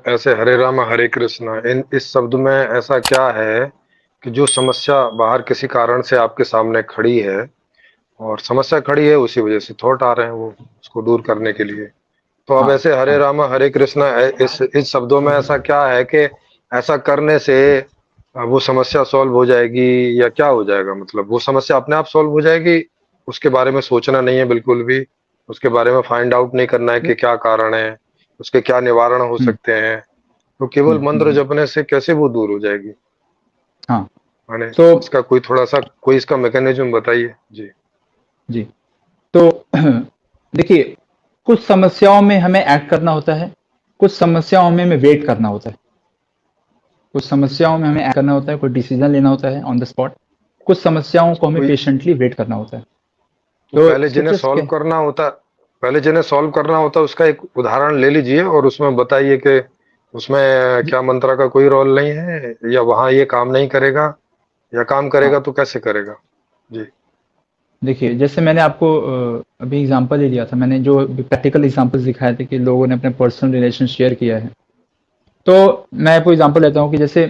ऐसे हरे राम हरे कृष्ण इन इस शब्द में ऐसा क्या है कि जो समस्या बाहर किसी कारण से आपके सामने खड़ी है और समस्या खड़ी है उसी वजह से थॉट आ रहे हैं वो उसको दूर करने के लिए। तो अब हाँ ऐसे हरे हाँ। राम हरे कृष्ण इस शब्दों में ऐसा क्या है कि ऐसा करने से वो समस्या सॉल्व हो जाएगी या क्या हो जाएगा? मतलब वो समस्या अपने आप सॉल्व हो जाएगी, उसके बारे में सोचना नहीं है बिल्कुल भी, उसके बारे में फाइंड आउट नहीं करना है कि क्या कारण है, उसके क्या निवारण हो हम्म सकते हैं। तो केवल मंत्र हम्म। जपने से कैसे वो दूर हो जाएगी? हाँ। माने तो इसका कोई थोड़ा सा कोई इसका मैकेनिज्म बताइए जी। जी, तो देखिए, कुछ समस्याओं में हमें एक्ट करना होता है, कुछ समस्याओं में हमें वेट करना होता है। कुछ समस्याओं में हमें एक्ट करना होता है, कोई डिसीजन लेना होता है ऑन द स्पॉट। कुछ समस्याओं को हमें कोई पेशेंटली वेट करना होता है। तो तो पहले जिन्हें सिचुएशन सॉल्व क्या? करना होता पहले जिन्हें सॉल्व करना होता है उसका एक उदाहरण ले लीजिए और उसमें बताइए कि उसमें जी, क्या मंत्रा का कोई रोल नहीं है या वहां ये काम नहीं करेगा या काम हाँ। करेगा तो कैसे करेगा? जी। देखिए, जैसे मैंने आपको अभी एग्जांपल ही लिया था, मैंने जो प्रैक्टिकल एग्जांपल्स दिखाए थे कि लोगों ने अपने पर्सनल रिलेशन शेयर किया है। तो मैं आपको एग्जांपल लेता हूँ कि जैसे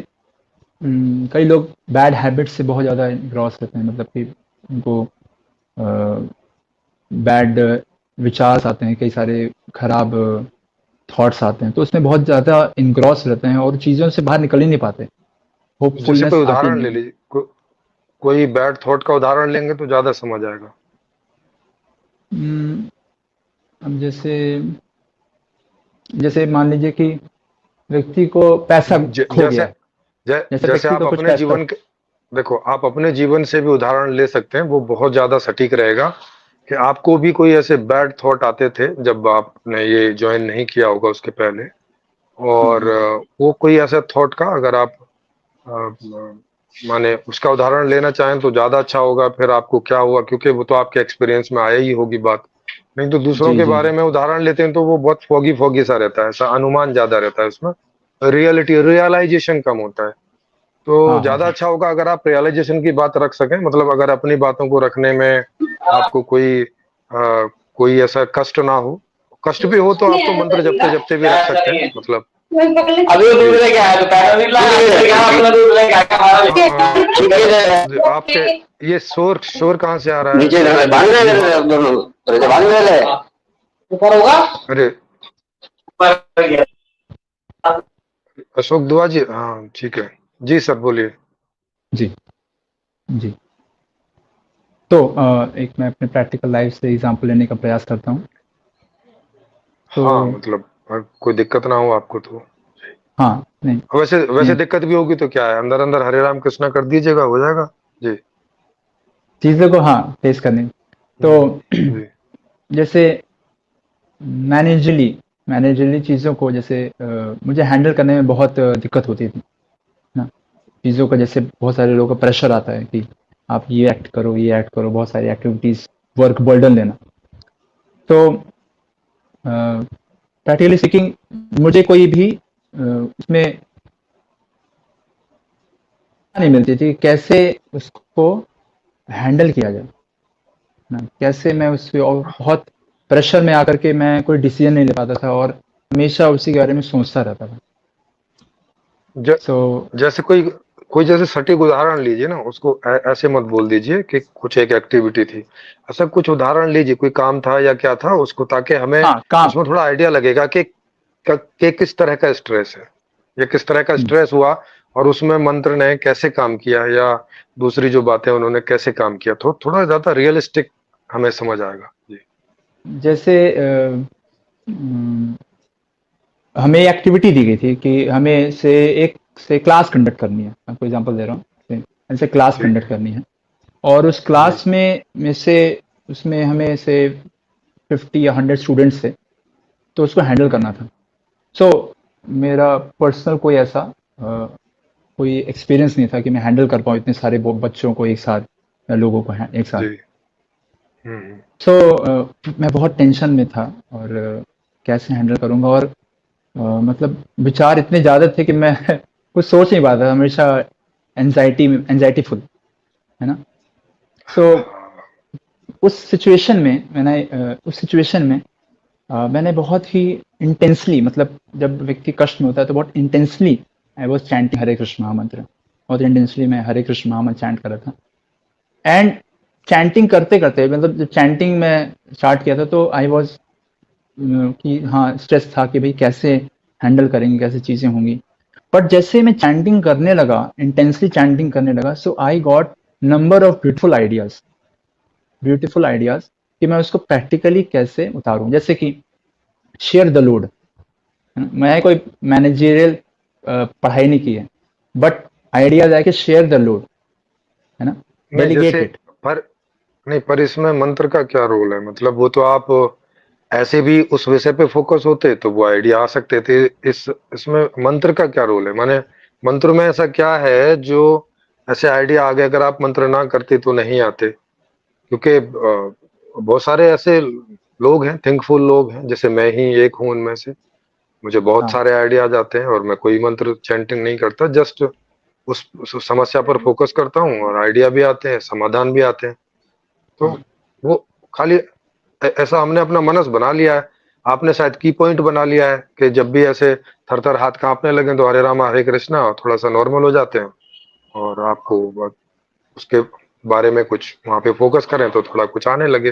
कई लोग बैड हैबिट से बहुत ज़्यादा ग्रॉस रहते हैं, मतलब कि उनको बैड विचार्स आते हैं, कई सारे खराब थॉट्स आते हैं, तो उसमें बहुत ज़्यादा इनग्रॉस रहते हैं और चीज़ों से बाहर निकल ही नहीं पाते, जैसे होपफुलनेस कोई आती उदाहरण नहीं ले है। लीजिए कोई बैड थॉट का उदाहरण लेंगे तो ज्यादा समझ आएगा। हम्म, अब जैसे जैसे मान लीजिए कि व्यक्ति को पैसा खो गया जैसे है। जैसे जैसे व्यक्ति आप को कुछ अपने पैसा। जीवन के देखो आप अपने जीवन से भी उदाहरण ले सकते हैं, वो बहुत ज्यादा सटीक रहेगा कि आपको भी कोई ऐसे बैड थॉट आते थे जब आपने ये ज्वाइन नहीं किया होगा उसके पहले। और हाँ वो कोई ऐसा थॉट का अगर आप अ, माने उसका उदाहरण लेना चाहें तो ज्यादा अच्छा होगा। फिर आपको क्या हुआ, क्योंकि वो तो आपके एक्सपीरियंस में आया ही होगी बात। नहीं तो दूसरों जी के जी बारे जी। में उदाहरण लेते हैं तो वो बहुत फोगी फोगी सा रहता है, ऐसा अनुमान ज्यादा रहता है उसमें, रियलिटी रियलाइजेशन कम होता है। तो हाँ हाँ ज्यादा हाँ। अच्छा होगा अगर आप रियलाइजेशन की बात रख सकें, मतलब अगर अपनी बातों को रखने में आपको कोई ऐसा कष्ट ना हो। कष्ट भी हो तो आप तो मंत्र जपते जपते भी रख सकते हैं, मतलब। अभी वो दूध जी। लेके आया तो पैसा भी ला अपना दूध लेके अ, अ, आया आपके ये शोर शोर कहाँ से आ रहा है? नीचे भाग ये रहे दोनों तरह भाग रहे ऊपर होगा अरे ऊपर गया। अशोक दुआ जी, हाँ ठीक है। जी सर बोलिए। जी जी। तो एक मैं अपने प्रैक्टिकल लाइफ से एग्जांपल लेने का प्रयास करता हूँ। तो हाँ मतलब कोई दिक्कत ना हो आपको तो। हाँ, नहीं वैसे वैसे नहीं, दिक्कत भी होगी तो क्या है, अंदर अंदर हरे राम कृष्णा कर दीजिएगा, हो जाएगा। जी। चीज़ों को हाँ फेस करने। तो हम्म, जी। जैसे मैनेजली मैनेजली चीज़ों को जैसे मुझे हैंडल करने में बहुत दिक्कत होती थी ना। चीज़ों का जैसे बहुत सारे लोगों का प्रेशर आता है कि आप ये एक्ट करो, बहुत सारी एक्टिविटीज़, वर्क बर्डन लेना। तो प्रैक्टिकली स्पीकिंग मुझे कोई भी उसमें नहीं मिलती थी कि कैसे उसको हैंडल किया जाए ना, कैसे मैं उससे और बहुत प्रेशर में आकर के मैं कोई डिसीजन नहीं ले पाता था और हमेशा उसी के बारे में सोचता रहता था। ज, सो जैसे कोई कोई जैसे सटीक उदाहरण लीजिए ना, उसको ऐसे मत बोल दीजिए कि कुछ एक एक्टिविटी थी। ऐसा कुछ उदाहरण लीजिए, कोई काम था या क्या था उसको, ताकि हमें हाँ, काम। उसमें थोड़ा आइडिया लगेगा कि किस तरह का स्ट्रेस है या किस तरह का हम्म, स्ट्रेस हुआ और उसमें मंत्र ने कैसे काम किया या दूसरी जो बातें उन्होंने कैसे काम किया। तो थोड़ा ज्यादा रियलिस्टिक हमें समझ आएगा जी। जैसे हमें एक्टिविटी दी गई थी कि हमें एक से क्लास कंडक्ट करनी है। मैं आपको एग्जांपल दे रहा हूँ, ऐसे क्लास ठीक कंडक्ट है। करनी है और उस जी। क्लास में से उसमें हमें से 50 या 100 स्टूडेंट्स थे, तो उसको हैंडल हम्म, करना था। सो मेरा पर्सनल कोई ऐसा कोई एक्सपीरियंस नहीं था कि मैं हैंडल कर पाऊँ इतने सारे बच्चों को एक साथ या लोगों को एक साथ। जी। हम्म। सो मैं बहुत टेंशन में था और कैसे हैंडल करूँगा और मतलब विचार इतने ज़्यादा थे कि मैं कुछ सोच नहीं पाता था, हमेशा एंजाइटी फुल, है ना। सो हाँ, उस सिचुएशन में मैंने बहुत ही इंटेंसली, मतलब जब व्यक्ति कष्ट में होता है तो बहुत इंटेंसली आई वॉज चैंटिंग हरे कृष्ण महामंत्र। बहुत इंटेंसली मैं हरे कृष्ण महामंत्र चैंट कर रहा था। एंड चैंटिंग करते करते, मतलब जब चैंटिंग में स्टार्ट किया था तो आई वॉज कि हाँ, स्ट्रेस था कि भाई कैसे हैंडल करेंगे, कैसे चीज़ें होंगी। बट जैसे मैं चैंटिंग करने लगा, इंटेंसली चैंटिंग करने लगा, so I got number of beautiful ideas कि मैं उसको प्रैक्टिकली कैसे उतारूं। जैसे कि शेयर द लोड, मैं कोई मैनेजरियल पढ़ाई नहीं की है, बट आइडियाज है कि शेयर द लोड, है ना, नहीं डेलीगेट जैसे इट। पर नहीं, पर इसमें मंत्र का क्या रोल है? मतलब वो तो आप ऐसे भी उस विषय पे फोकस होते तो वो आइडिया आ सकते थे। इसमें मंत्र का क्या रोल है? माने मंत्र में ऐसा क्या है जो ऐसे आइडिया आ गए, अगर आप मंत्र ना करते तो नहीं आते? क्योंकि बहुत सारे ऐसे लोग हैं, थिंकफुल लोग हैं, जैसे मैं ही एक हूँ उनमें से। मुझे बहुत हाँ, सारे आइडियाज आते हैं और मैं कोई मंत्र चैंटिंग नहीं करता, जस्ट उस समस्या पर फोकस करता हूँ और आइडिया भी आते हैं, समाधान भी आते हैं। तो वो खाली ऐसा हमने अपना मनस बना लिया है। आपने शायद की पॉइंट बना लिया है कि जब भी ऐसे थर थर हाथ कांपने लगे तो हरे राम हरे कृष्णा थोड़ा सा नॉर्मल हो जाते हैं, और आपको उसके बारे में कुछ वहां पे फोकस करें तो थोड़ा कुछ आने लगे।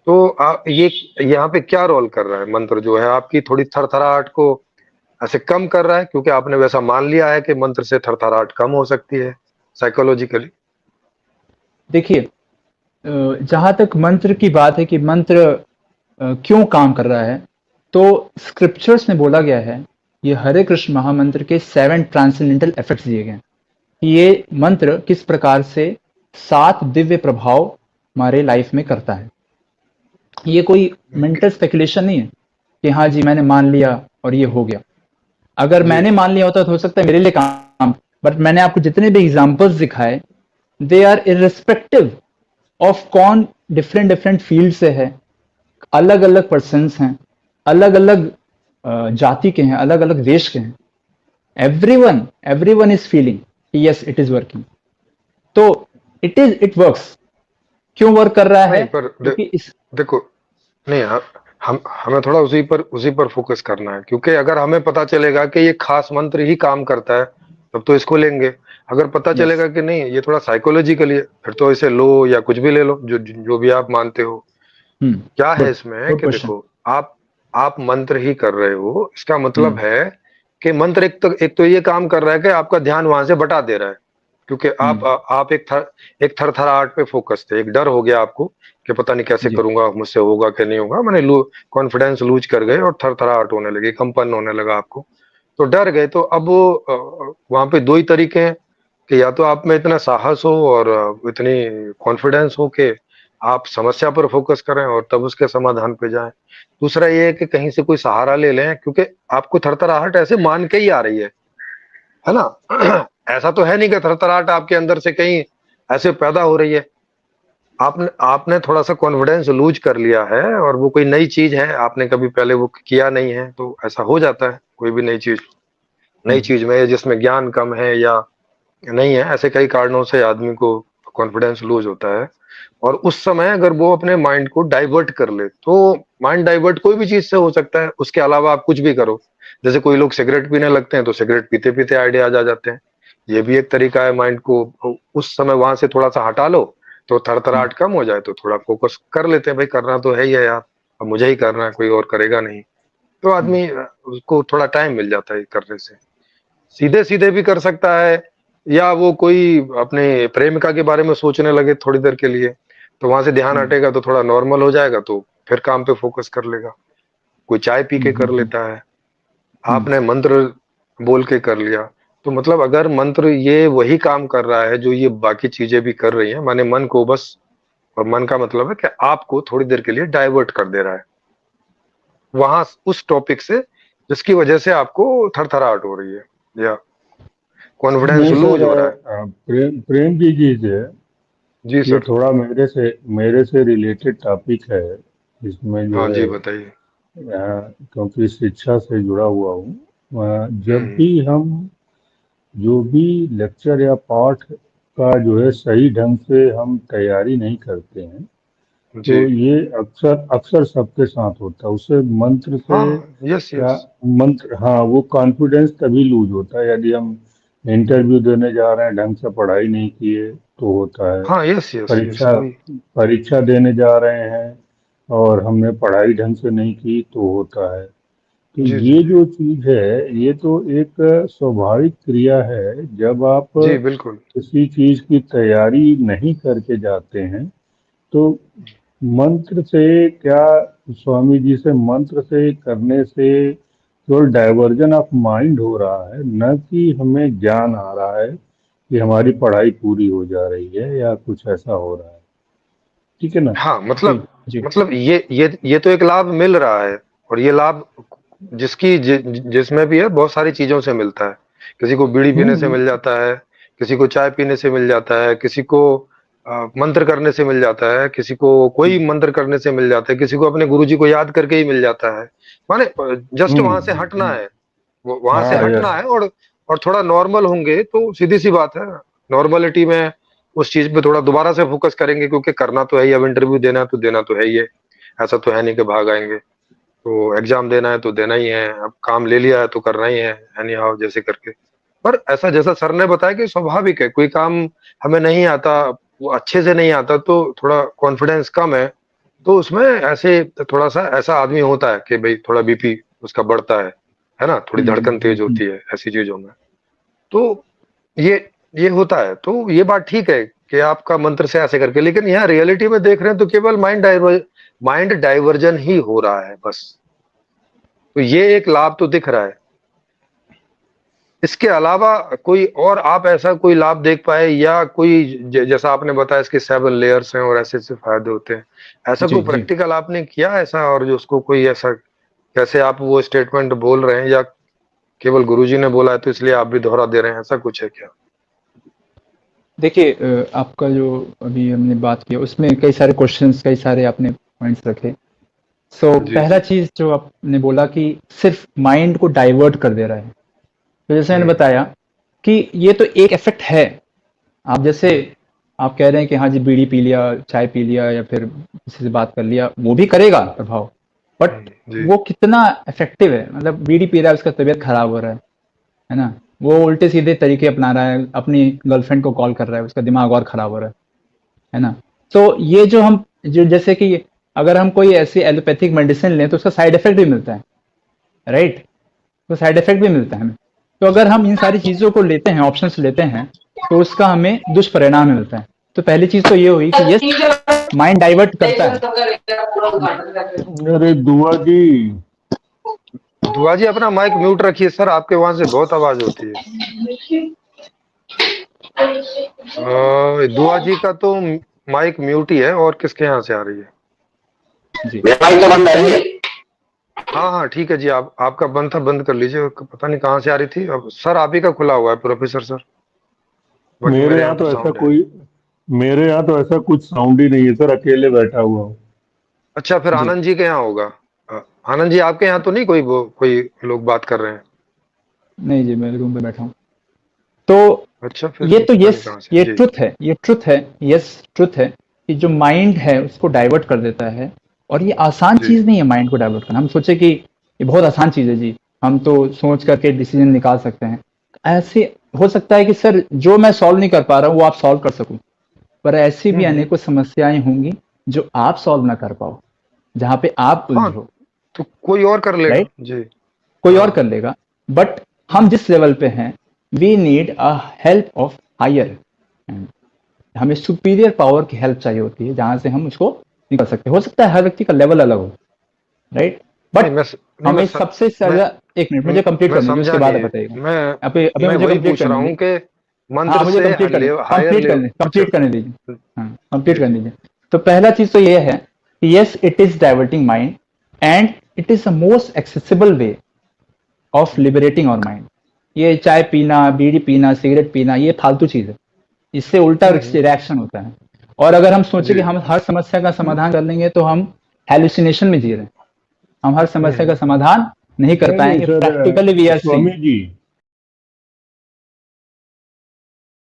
तो ये यहाँ पे क्या रोल कर रहा है मंत्र जो है? आपकी थोड़ी थरथराहट को ऐसे कम कर रहा है क्योंकि आपने वैसा मान लिया है कि मंत्र से थरथराहट कम हो सकती है साइकोलॉजिकली। देखिए, जहाँ तक मंत्र की बात है कि मंत्र क्यों काम कर रहा है, तो स्क्रिप्चर्स में बोला गया है, ये हरे कृष्ण महामंत्र के 7 ट्रांसेंडेंटल इफेक्ट्स दिए गए हैं कि ये मंत्र किस प्रकार से 7 दिव्य प्रभाव हमारे लाइफ में करता है। ये कोई मेंटल स्पेकुलेशन नहीं है कि हाँ जी मैंने मान लिया और ये हो गया। अगर जी मैंने मान लिया होता तो हो सकता है मेरे लिए काम, बट मैंने आपको जितने भी एग्जांपल्स दिखाए, दे आर इररिस्पेक्टिव ऑफ कौन डिफरेंट डिफरेंट फील्ड से है, अलग अलग पर्सन्स हैं, अलग अलग जाति के हैं, अलग अलग देश के हैं। Everyone is feeling yes it is working. तो इट वर्क्स। क्यों वर्क कर रहा है? नहीं, पर क्योंकि इस देखो, नहीं हम हमें थोड़ा उसी पर फोकस करना है, क्योंकि अगर हमें पता चलेगा कि ये खास मंत्र ही काम करता है तब तो इसको लेंगे। अगर पता यस। चलेगा कि नहीं ये थोड़ा साइकोलॉजिकली है, फिर तो इसे लो या कुछ भी ले लो जो भी आप मानते हो। क्या है गुड। इसमें गुड कि क्वेश्चन। देखो, आप मंत्र ही कर रहे हो, इसका मतलब हम्म। है कि मंत्र एक तो ये काम कर रहा है कि आपका ध्यान वहां से बटा दे रहा है। क्योंकि हम्म। आप एक थरथराहट पे फोकस थे, एक डर हो गया आपको कि पता नहीं कैसे जी। करूंगा, मुझसे होगा कि नहीं होगा, मैंने कॉन्फिडेंस लूज कर गए और थरथराहट होने लगी, कंपन होने लगा आपको, तो डर गए। तो अब वहां पे दो ही तरीके हैं कि या तो आप में इतना साहस हो और इतनी कॉन्फिडेंस हो कि आप समस्या पर फोकस करें और तब उसके समाधान पे जाएं। दूसरा ये है कि कहीं से कोई सहारा ले लें, क्योंकि आपको थरथराहट ऐसे मान के ही आ रही है ना? ऐसा तो है नहीं कि थरथराहट आपके अंदर से कहीं ऐसे पैदा हो रही है। आपने आपने थोड़ा सा कॉन्फिडेंस लूज कर लिया है और वो कोई नई चीज है, आपने कभी पहले वो किया नहीं है, तो ऐसा हो जाता है। कोई भी नई हम्म। चीज में जिसमें ज्ञान कम है या नहीं है, ऐसे कई कारणों से आदमी को कॉन्फिडेंस लूज होता है। और उस समय अगर वो अपने माइंड को डाइवर्ट कर ले, तो माइंड डाइवर्ट कोई भी चीज से हो सकता है, उसके अलावा आप कुछ भी करो। जैसे कोई लोग सिगरेट पीने लगते हैं तो सिगरेट पीते पीते आइडिया आ जाते हैं। ये भी एक तरीका है माइंड को उस समय वहां से थोड़ा सा हटा लो, तो हम्म। थरथराहट कम हो जाए, तो थोड़ा फोकस कर लेते हैं, भाई करना तो है ही है यार, अब मुझे ही करना है, कोई और करेगा नहीं। तो हम्म। आदमी उसको थोड़ा टाइम मिल जाता है करने से। सीधे सीधे भी कर सकता है, या वो कोई अपने प्रेमिका के बारे में सोचने लगे थोड़ी देर के लिए, तो वहां से ध्यान हम्म। हटेगा तो थोड़ा नॉर्मल हो जाएगा, तो फिर काम पे फोकस कर लेगा। कोई चाय पी के कर हम्म। लेता है, हम्म। आपने मंत्र बोल के कर लिया। तो मतलब अगर मंत्र ये वही काम कर रहा है जो ये बाकी चीजें भी कर रही हैं, माने मन को बस, और मन का मतलब है कि आपको थोड़ी देर के लिए डाइवर्ट कर दे रहा है वहां उस टॉपिक से जिसकी वजह से आपको थरथराहट हो रही है या कॉन्फिडेंस नहीं लूज सर, हो रहा है। प्रेम प्रेम की चीज है। जी ये सर। थोड़ा मेरे से रिलेटेड टॉपिक है। इसमें जो हाँ है जी, बताइए। क्योंकि शिक्षा से जुड़ा हुआ हूँ। जब हम्म। भी हम जो भी लेक्चर या पाठ का जो है सही ढंग से हम तैयारी नहीं करते हैं, तो जी ये अक्सर अक्सर सबके साथ होता है। उससे मंत्र से हाँ यस क्या यस मंत्र, हाँ, वो कॉन्फिडेंस तभी लूज होता है यदि हम इंटरव्यू देने जा रहे हैं, ढंग से पढ़ाई नहीं किए तो होता है। हाँ यस यस यस परीक्षा वही परीक्षा देने जा रहे हैं और हमने पढ़ाई ढंग से नहीं की तो होता है। तो जी जी ये जी जो चीज है, ये तो एक स्वाभाविक क्रिया है। जब आप जी बिल्कुल किसी चीज की तैयारी नहीं करके जाते हैं तो मंत्र से क्या, स्वामी जी से मंत्र से करने से केवल डाइवर्जन ऑफ माइंड हो रहा है, न कि हमें ज्ञान आ रहा है कि हमारी पढ़ाई पूरी हो जा रही है या कुछ ऐसा हो रहा है। ठीक है ना? हाँ जी जी मतलब ये तो एक लाभ मिल रहा है और ये लाभ जिसमें भी है बहुत सारी चीजों से मिलता है। किसी को बीड़ी पीने से हम्म। मिल जाता है, किसी को चाय पीने से मिल जाता है, किसी को मंत्र करने से मिल जाता है, किसी को कोई मंत्र करने से मिल जाता है, किसी को अपने गुरुजी को याद करके ही मिल जाता है। माने जस्ट वहां से हटना है, वो वहां से हाँ, हटना यस। है और थोड़ा नॉर्मल होंगे तो सीधी सी बात है। नॉर्मलिटी में उस चीज पे थोड़ा दोबारा से फोकस करेंगे क्योंकि करना तो है ही, अब इंटरव्यू देना तो है ही है। ऐसा तो है नहीं कि भाग आएंगे। तो एग्जाम देना है तो देना ही है, अब काम ले लिया है तो करना ही है एनी हाउ जैसे करके। पर ऐसा जैसा सर ने बताया कि स्वाभाविक है, कोई काम हमें नहीं आता, वो अच्छे से नहीं आता तो थोड़ा कॉन्फिडेंस कम है, तो उसमें ऐसे थोड़ा सा ऐसा आदमी होता है कि भाई थोड़ा बीपी उसका बढ़ता है ना, थोड़ी धड़कन तेज हम्म। होती है ऐसी चीजों में। तो ये ये होता है, तो ये बात ठीक है कि आपका मंत्र से ऐसे करके, लेकिन यहाँ रियलिटी में देख रहे हैं तो केवल माइंड डाइवर्जन ही हो रहा है बस। तो ये एक लाभ तो दिख रहा है। इसके अलावा कोई और आप ऐसा कोई लाभ देख पाए या कोई जैसा आपने बताया इसके 7 लेयर्स हैं और ऐसे ऐसे फायदे होते हैं, ऐसा जी कोई जी प्रैक्टिकल आपने किया ऐसा, और जो उसको कोई ऐसा कैसे आप वो स्टेटमेंट बोल रहे हैं या केवल गुरुजी ने बोला है तो इसलिए आप भी दोहरा दे रहे हैं, ऐसा कुछ है क्या? देखिए आपका जो अभी हमने बात किया उसमें कई सारे क्वेश्चंस, कई सारे आपने पॉइंट्स रखे। सो जी पहला जी चीज जो आपने बोला कि सिर्फ माइंड को डाइवर्ट कर दे रहा है, तो जैसे मैंने हम्म बताया कि ये तो एक इफेक्ट है। आप जैसे आप कह रहे हैं कि हाँ जी बीड़ी पी लिया, चाय पी लिया या फिर किसी से बात कर लिया, वो भी करेगा प्रभाव, बट जी वो कितना इफेक्टिव है। मतलब बीड़ी पी रहा है, उसका तबीयत खराब हो रहा है ना, वो उल्टे सीधे तरीके अपना रहा है, अपनी गर्लफ्रेंड को कॉल कर रहा है, उसका दिमाग और खराब हो रहा है ना। तो ये जो हम जो जैसे कि अगर हम कोई ऐसी एलोपैथिक मेडिसिन लें तो उसका साइड इफेक्ट भी मिलता है, राइट? तो साइड इफेक्ट भी मिलता है हमें। तो अगर हम इन सारी चीज़ों को लेते हैं, ऑप्शंस लेते हैं, तो उसका हमें दुष्परिणाम मिलता है। तो पहली चीज़ तो ये हुई कि यस, माइंड डाइवर्ट करता है। अरे दुआ जी। दुआ जी अपना माइक म्यूट रखिए सर, आपके वहां से बहुत आवाज होती है। दुआ जी का तो माइक म्यूट ही है, और किसके यहाँ से आ रही है? जी मेरा माइक तो बंद है जी। हाँ हाँ ठीक है जी, आप आपका बंद था, बंद कर लीजिए, पता नहीं कहाँ से आ रही थी। अब सर आप ही का खुला हुआ है प्रोफेसर सर, बाकी मेरे मेरे यहाँ यहाँ तो तो ऐसा साउंड है। कोई मेरे यहाँ तो ऐसा कुछ साउंड ही नहीं है सर, अकेले बैठा हुआ हूँ। अच्छा फिर जी आनंद जी के यहाँ होगा। आनंद जी आपके यहाँ तो नहीं कोई लोग बात कर रहे हैं? नहीं जी, मैं रूम पे बैठा हूँ। तो अच्छा फिर ये तो पता नहीं यस, कहाँ से ये जी। ट्रुथ है, ये ट्रुथ है, यस ट्रुथ है कि जो माइंड है उसको डाइवर्ट कर देता है। और ये आसान जी चीज़ नहीं है माइंड को डाइवर्ट करना। हम सोचे कि ये बहुत आसान चीज़ है जी, हम तो सोच करके डिसीजन निकाल सकते हैं। ऐसे हो सकता है कि सर जो मैं सॉल्व नहीं कर पा रहा हूँ वो आप सॉल्व कर सको, पर ऐसी भी हम्म। अनेकों समस्याएं होंगी जो आप सॉल्व ना कर पाओ, जहाँ पे आप हाँ उलझो, तो कोई और कर लेगा राइट? जी। कोई और हाँ कर लेगा, बट हम जिस लेवल पे हैं, we need a help of higher. हमें सुपीरियर पावर की हेल्प चाहिए होती है जहां से हम उसको निकल सकते हैं। हो सकता है हर व्यक्ति का लेवल अलग हो, राइट? नहीं बट मैं नहीं हमें सबसे मैं ज्यादा, एक मिनट मुझे कंप्लीट मैं करने दीजिए, उसके समझा बाद आप नहीं। बताइएगा। मैं अभी अभी मैं मुझे वही कंप्लीट पूछ रहा करने हूँ दीजिए। कि हाँ मंत्र मुझे से कंप्लीट करने हायर कंप्लीट लेवल। करने अच्छा कंप्लीट करने दीजिए। हाँ कंप्लीट जी करने जी दीजिए। तो पहला चीज तो ये है कि yes, it is diverting mind and it is the most accessible way of liberating our mind. ये चाय पीना, बीड़ी पीना, सिगरेट पीना, ये फालतू चीज है। इससे उल्टा हम्म। रिएक्शन होता है। और अगर हम सोचे जी कि हम हर समस्या का समाधान कर लेंगे तो हम हेलुसिनेशन में जी रहे हैं। हम हर समस्या का हम्म। समाधान नहीं कर नहीं नहीं पाएंगे, सर, प्रैक्टिकली वी आर स्वामी सीइंग। जी,